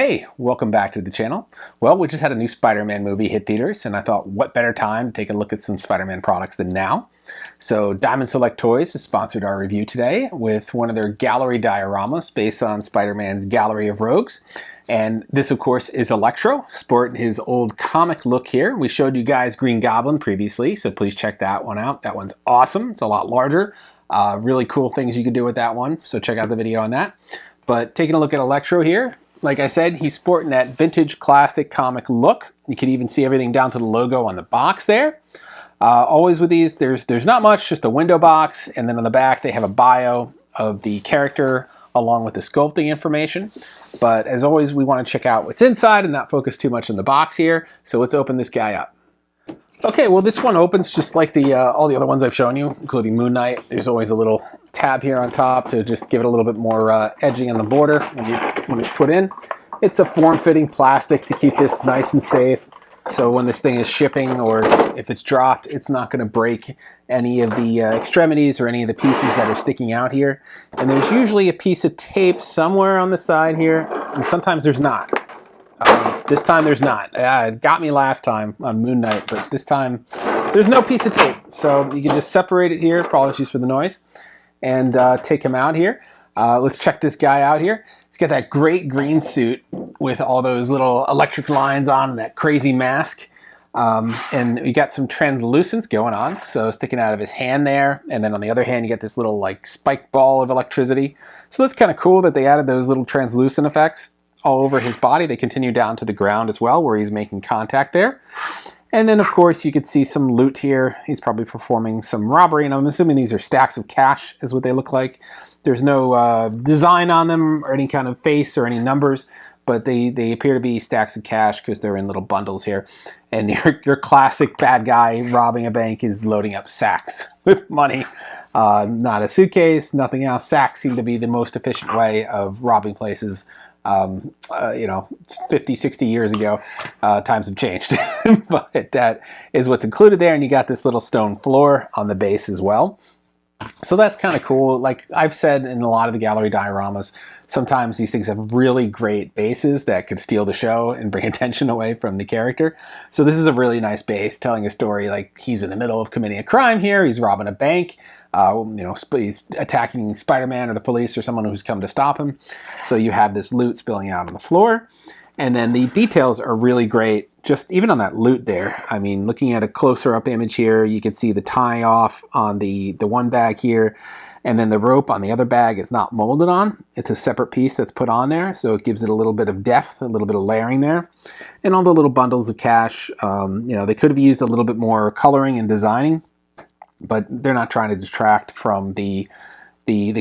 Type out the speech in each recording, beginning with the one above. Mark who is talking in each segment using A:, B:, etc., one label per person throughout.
A: Hey, welcome back to the channel. Well, we just had a new Spider-Man movie hit theaters, and I thought what better time to take a look at some Spider-Man products than now. So Diamond Select Toys has sponsored our review today with one of their gallery dioramas based on Spider-Man's Gallery of Rogues. And this, of course, is Electro, sporting his old comic look here. We showed you guys Green Goblin previously, so please check that one out. That one's awesome. It's a lot larger. Really cool things you can do with that one, so check out the video on that. But taking a look at Electro here, like I said, he's sporting that vintage classic comic look. You can even see everything down to the logo on the box there. Always with these, there's not much, just a window box, and then on the back they have a bio of the character along with the sculpting information. But as always, we want to check out what's inside and not focus too much on the box here. So let's open this guy up. Okay, well this one opens just like all the other ones I've shown you, including Moon Knight. There's always a little tab here on top to just give it a little bit more edging on the border when it's put in. It's a form-fitting plastic to keep this nice and safe. So when this thing is shipping or if it's dropped, it's not going to break any of the extremities or any of the pieces that are sticking out here. And there's usually a piece of tape somewhere on the side here, and sometimes there's not. This time there's not. It got me last time on Moon Knight, but this time there's no piece of tape. So you can just separate it here, apologies for the noise, and take him out here. Let's check this guy out here. He's got that great green suit with all those little electric lines on and that crazy mask. And we got some translucence going on, so sticking out of his hand there. And then on the other hand, you get this little like spike ball of electricity. So that's kind of cool that they added those little translucent effects all over his body. They continue down to the ground as well, where he's making contact there. And then, of course, you could see some loot here. He's probably performing some robbery, and I'm assuming these are stacks of cash is what they look like. There's no design on them or any kind of face or any numbers, but they appear to be stacks of cash because they're in little bundles here. And your classic bad guy robbing a bank is loading up sacks with money. Not a suitcase, nothing else. Sacks seem to be the most efficient way of robbing places. 50, 60 years ago, times have changed. But that is what's included there, and you got this little stone floor on the base as well. So that's kind of cool. Like I've said in a lot of the gallery dioramas, sometimes these things have really great bases that could steal the show and bring attention away from the character. So this is a really nice base telling a story like he's in the middle of committing a crime here, he's robbing a bank, he's attacking Spider-Man or the police or someone who's come to stop him. So you have this loot spilling out on the floor. And then the details are really great, just even on that loot there. I mean, looking at a closer up image here, you can see the tie off on the one bag here. And then the rope on the other bag is not molded on. It's a separate piece that's put on there. So it gives it a little bit of depth, a little bit of layering there. And all the little bundles of cash, they could have used a little bit more coloring and designing, but they're not trying to detract from the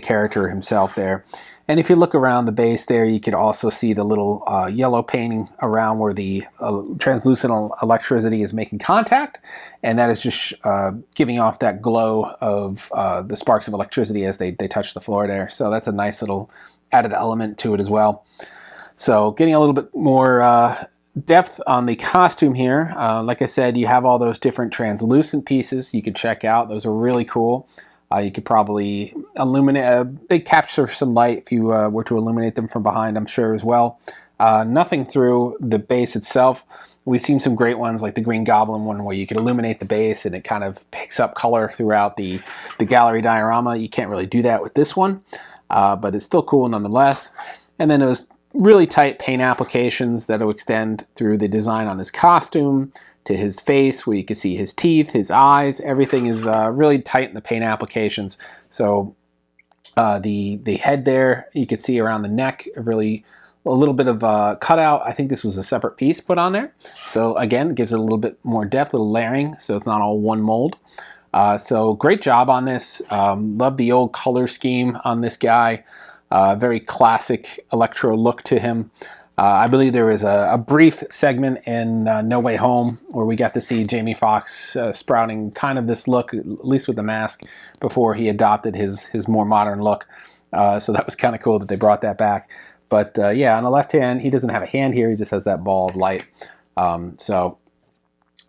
A: character himself there. And if you look around the base there, you could also see the little yellow painting around where the translucent electricity is making contact. And that is just giving off that glow of the sparks of electricity as they touch the floor there. So that's a nice little added element to it as well. So getting a little bit more depth on the costume here. Like I said, you have all those different translucent pieces you can check out. Those are really cool. You could probably illuminate, they capture some light if you were to illuminate them from behind, I'm sure as well. Nothing through the base itself. We've seen some great ones like the Green Goblin one where you can illuminate the base and it kind of picks up color throughout the gallery diorama. You can't really do that with this one, but it's still cool nonetheless. And then those really tight paint applications that will extend through the design on his costume to his face, where you can see his teeth, his eyes. Everything is really tight in the paint applications. So the head there, you can see around the neck, really a little bit of a cutout. I think this was a separate piece put on there. So again, it gives it a little bit more depth, a little layering, so it's not all one mold. So great job on this. Love the old color scheme on this guy. Very classic Electro look to him. I believe there was a brief segment in No Way Home where we got to see Jamie Foxx sprouting kind of this look, at least with the mask, before he adopted his more modern look. So that was kind of cool that they brought that back. But yeah, on the left hand, he doesn't have a hand here. He just has that ball of light. So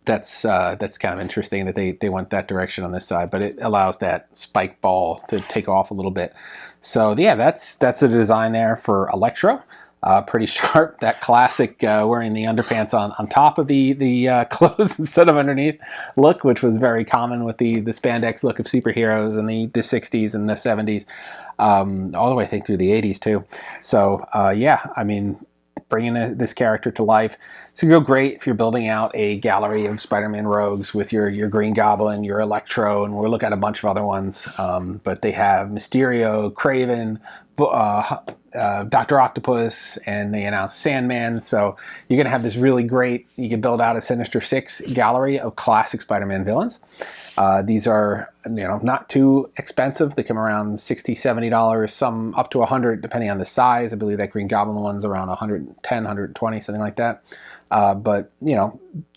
A: that's kind of interesting that they went that direction on this side. But it allows that spike ball to take off a little bit. So yeah, that's the design there for Electro. pretty sharp. That classic wearing the underpants on top of the clothes instead of underneath look, which was very common with the spandex look of superheroes in the 60s and the 70s, all the way I think through the 80s too. So yeah, I mean, bringing this character to life. So go great if you're building out a gallery of Spider-Man rogues with your Green Goblin, your Electro, and we'll look at a bunch of other ones. But they have Mysterio, Craven, Dr. Octopus, and they announced Sandman. So you're going to have this really great, you can build out a Sinister Six gallery of classic Spider-Man villains. These are, not too expensive. They come around $60, $70, some up to $100 depending on the size. I believe that Green Goblin one's around $110, $120, something like that. But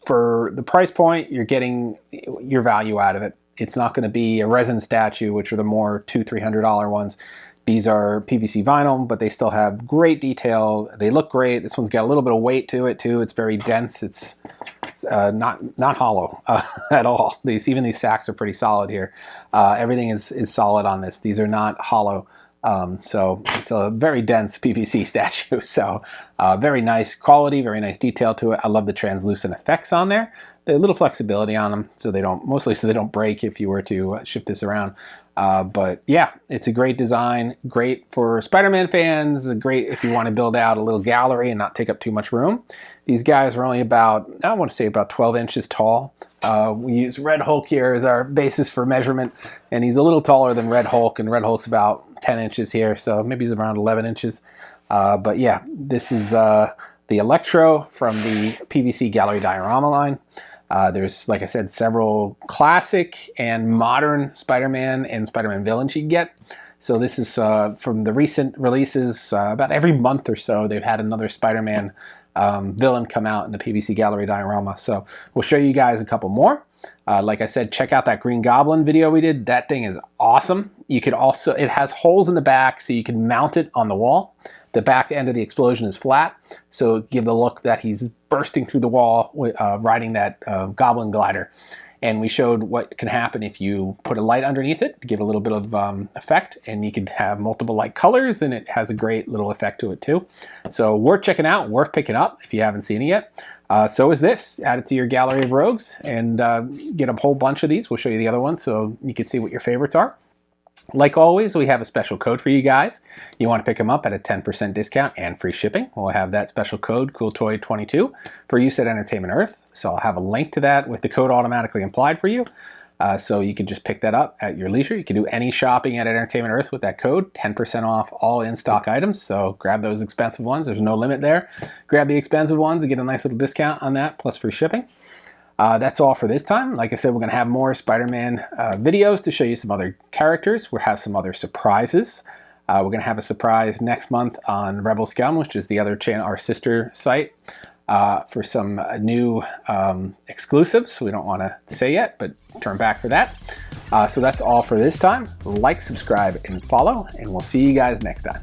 A: for the price point, you're getting your value out of it. It's not going to be a resin statue, which are the more $200, $300 ones. These are PVC vinyl, but they still have great detail. They look great. This one's got a little bit of weight to it too. It's very dense. It's not hollow at all. Even these sacks are pretty solid here. Everything is solid on this. These are not hollow. So it's a very dense PVC statue. So very nice quality, very nice detail to it. I love the translucent effects on there. There's a little flexibility on them, so they don't break if you were to shift this around. But yeah, it's a great design, great for Spider-Man fans, great if you want to build out a little gallery and not take up too much room. These guys are only about, I want to say about 12 inches tall. We use Red Hulk here as our basis for measurement, and he's a little taller than Red Hulk, and Red Hulk's about 10 inches here, so maybe he's around 11 inches. But yeah, this is the Electro from the PVC Gallery Diorama line. There's, like I said, several classic and modern Spider-Man and Spider-Man villains you can get. So this is from the recent releases. About every month or so, they've had another Spider-Man villain come out in the PVC Gallery Diorama. So we'll show you guys a couple more. Like I said, check out that Green Goblin video we did. That thing is awesome. You could also, it has holes in the back so you can mount it on the wall. The back end of the explosion is flat, so give the look that he's bursting through the wall riding that Goblin glider. And we showed what can happen if you put a light underneath it to give a little bit of effect, and you could have multiple light colors, and it has a great little effect to it too. So worth checking out, worth picking up if you haven't seen it yet. So is this. Add it to your gallery of rogues and get a whole bunch of these. We'll show you the other ones so you can see what your favorites are. Like always, we have a special code for you guys. You want to pick them up at a 10% discount and free shipping. We'll have that special code, CoolToy22, for use at Entertainment Earth. So I'll have a link to that with the code automatically implied for you. So you can just pick that up at your leisure. You can do any shopping at Entertainment Earth with that code, 10% off all in-stock items. So grab those expensive ones. There's no limit there. Grab the expensive ones and get a nice little discount on that, plus free shipping. That's all for this time. Like I said, we're going to have more Spider-Man videos to show you some other characters. We'll have some other surprises. We're going to have a surprise next month on Rebel Scum, which is the other channel, our sister site, for some new exclusives. We don't want to say yet, but turn back for that. So that's all for this time. Like, subscribe, and follow, and we'll see you guys next time.